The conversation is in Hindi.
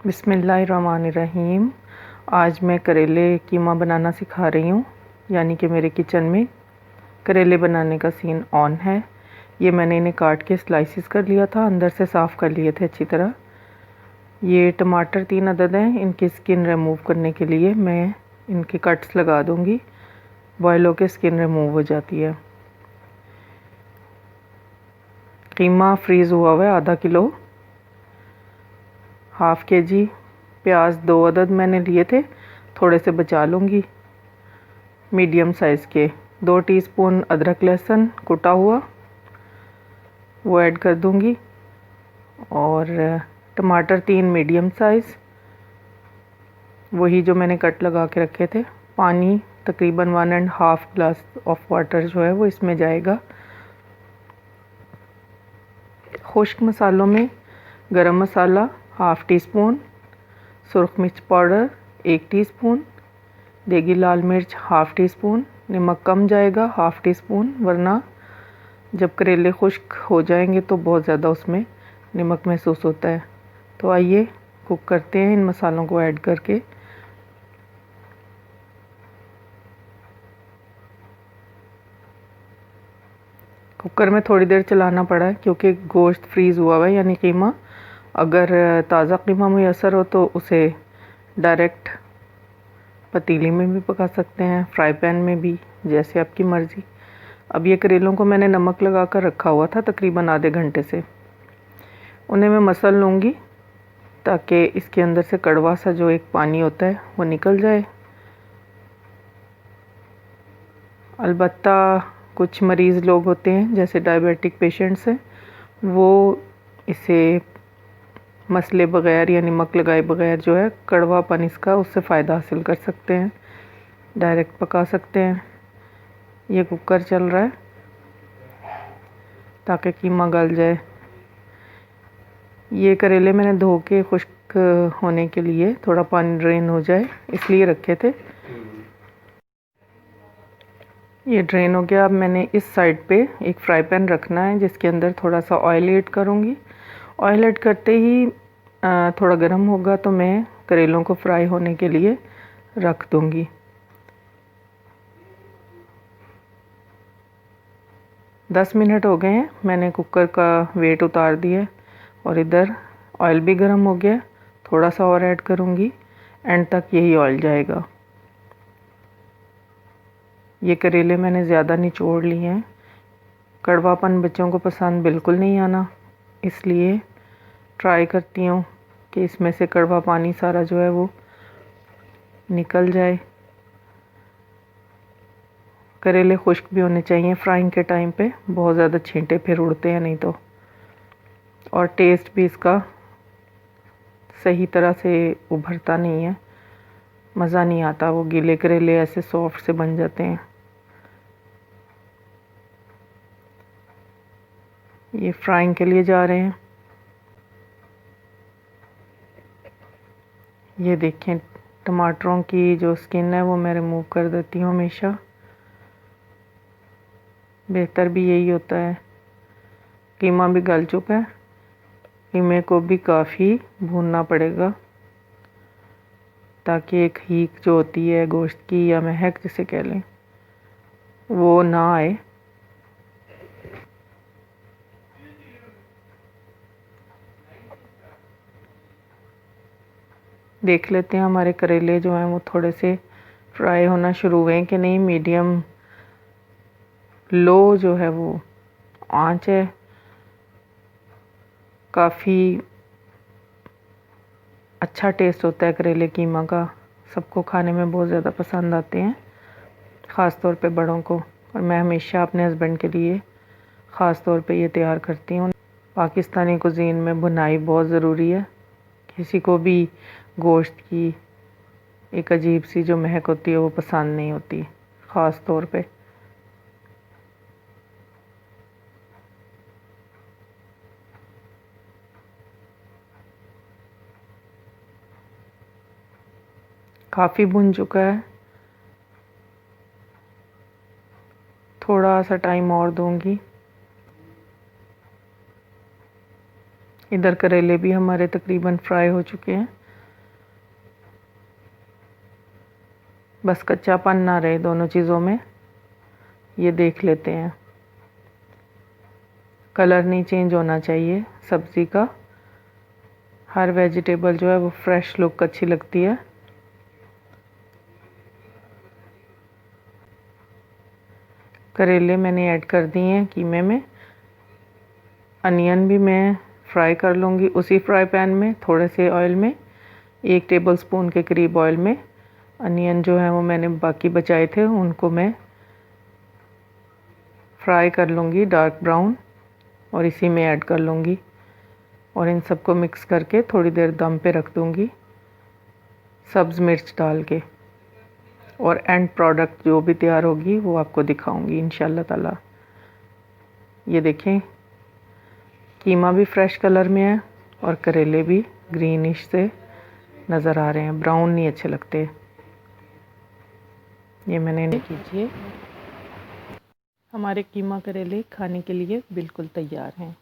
बिस्मिल्लाहिर्रहमानिर्रहीम। आज मैं करेले कीमा बनाना सिखा रही हूँ, यानी कि मेरे किचन में करेले बनाने का सीन ऑन है। ये मैंने इन्हें काट के स्लाइसिस कर लिया था, अंदर से साफ़ कर लिए थे अच्छी तरह। ये टमाटर 3 अदद हैं। इनकी स्किन रिमूव करने के लिए मैं इनके कट्स लगा दूँगी। बॉयल होकर स्किन रिमूव हो जाती है। कीमा फ्रीज़ हुआ हुआ है आधा किलो। हाफ़ केजी प्याज 2 अदद मैंने लिए थे, थोड़े से बचा लूँगी। मीडियम साइज़ के 2 टीस्पून अदरक लहसुन कुटा हुआ वो ऐड कर दूँगी। और टमाटर 3 मीडियम साइज़, वही जो मैंने कट लगा के रखे थे। पानी तकरीबन 1.5 ग्लास ऑफ वाटर जो है वो इसमें जाएगा। खुश्क मसालों में गरम मसाला हाफ़ टी स्पून, सुरख मिर्च पाउडर 1 टीस्पून, देगी लाल मिर्च हाफ़ टी स्पून। नमक कम जाएगा हाफ़ टी स्पून, वरना जब करेले खुश्क हो जाएंगे तो बहुत ज़्यादा उसमें नमक महसूस होता है। तो आइए कुक करते हैं इन मसालों को ऐड करके। कुकर में थोड़ी देर चलाना पड़ा है क्योंकि गोश्त फ्रीज़ हुआ हुआ है, यानी कीमा। अगर ताज़ा कीमा मुयसर हो तो उसे डायरेक्ट पतीली में भी पका सकते हैं, फ्राई पैन में भी, जैसे आपकी मर्ज़ी। अब ये करेलों को मैंने नमक लगा कर रखा हुआ था तकरीबन आधे घंटे से। उन्हें मैं मसल लूँगी ताकि इसके अंदर से कड़वा सा जो एक पानी होता है वो निकल जाए। अलबत्ता कुछ मरीज़ लोग होते हैं जैसे डायबिटिक पेशेंट्स हैं, वो इसे मसले बग़ैर या नमक लगाए बग़ैर जो है कड़वापन इसका, उससे फ़ायदा हासिल कर सकते हैं, डायरेक्ट पका सकते हैं। ये कुकर चल रहा है ताकि कीमा गल जाए। ये करेले मैंने धो के खुश्क होने के लिए, थोड़ा पानी ड्रेन हो जाए इसलिए रखे थे। ये ड्रेन हो गया। अब मैंने इस साइड पे एक फ्राई पैन रखना है जिसके अंदर थोड़ा सा ऑयल ऐड करूँगी। ऑयल ऐड करते ही थोड़ा गर्म होगा तो मैं करेलों को फ्राई होने के लिए रख दूँगी। दस मिनट हो गए हैं, मैंने कुकर का वेट उतार दिया और इधर ऑयल भी गर्म हो गया। थोड़ा सा और ऐड करूँगी, एंड तक यही ऑयल जाएगा। ये करेले मैंने ज़्यादा निचोड़ लिए हैं। कड़वापन बच्चों को पसंद बिल्कुल नहीं आना, इसलिए ट्राई करती हूँ कि इसमें से कड़वा पानी सारा जो है वो निकल जाए। करेले खुश्क भी होने चाहिए फ्राइंग के टाइम पे, बहुत ज़्यादा छींटे फिर उड़ते हैं नहीं तो। और टेस्ट भी इसका सही तरह से उभरता नहीं है, मज़ा नहीं आता। वो गीले करेले ऐसे सॉफ्ट से बन जाते हैं। ये फ्राइंग के लिए जा रहे हैं। ये देखें, टमाटरों की जो स्किन है वो मैं रिमूव कर देती हूँ हमेशा, बेहतर भी यही होता है। कीमा भी गल चुका है, कीमे को भी काफ़ी भूनना पड़ेगा ताकि एक हीक जो होती है गोश्त की, या महक जिसे कह लें, वो ना आए। देख लेते हैं हमारे करेले जो हैं वो थोड़े से फ्राई होना शुरू हुए हैं कि नहीं। मीडियम लो जो है वो आंच है। काफ़ी अच्छा टेस्ट होता है करेले कीमा का, सबको खाने में बहुत ज़्यादा पसंद आते हैं, ख़ास तौर पे बड़ों को। और मैं हमेशा अपने हस्बैंड के लिए ख़ास तौर पे ये तैयार करती हूँ। पाकिस्तानी कुज़ीन में भुनाई बहुत ज़रूरी है। किसी को भी गोश्त की एक अजीब सी जो महक होती है वो पसंद नहीं होती, ख़ास तौर पे। काफ़ी भुन चुका है, थोड़ा सा टाइम और दूंगी। इधर करेले भी हमारे तकरीबन फ्राई हो चुके हैं। बस कच्चापन ना रहे दोनों चीज़ों में, ये देख लेते हैं। कलर नहीं चेंज होना चाहिए सब्ज़ी का। हर वेजिटेबल जो है वो फ्रेश लुक अच्छी लगती है। करेले मैंने ऐड कर दिए हैं कीमे में। अनियन भी मैं फ्राई कर लूँगी उसी फ्राई पैन में, थोड़े से ऑयल में, 1 टेबलस्पून के करीब ऑयल में। अनियन जो है वो मैंने बाकी बचाए थे, उनको मैं फ्राई कर लूँगी डार्क ब्राउन और इसी में ऐड कर लूँगी और इन सबको मिक्स करके थोड़ी देर दम पे रख दूँगी सब्ज़ मिर्च डाल के। और एंड प्रोडक्ट जो भी तैयार होगी वो आपको दिखाऊंगी इंशाल्लाह ताला। ये देखें, कीमा भी फ्रेश कलर में है और करेले भी ग्रीनिश से नज़र आ रहे हैं, ब्राउन नहीं अच्छे लगते। ये मैंने कीजिए, हमारे कीमा करेले खाने के लिए बिल्कुल तैयार हैं।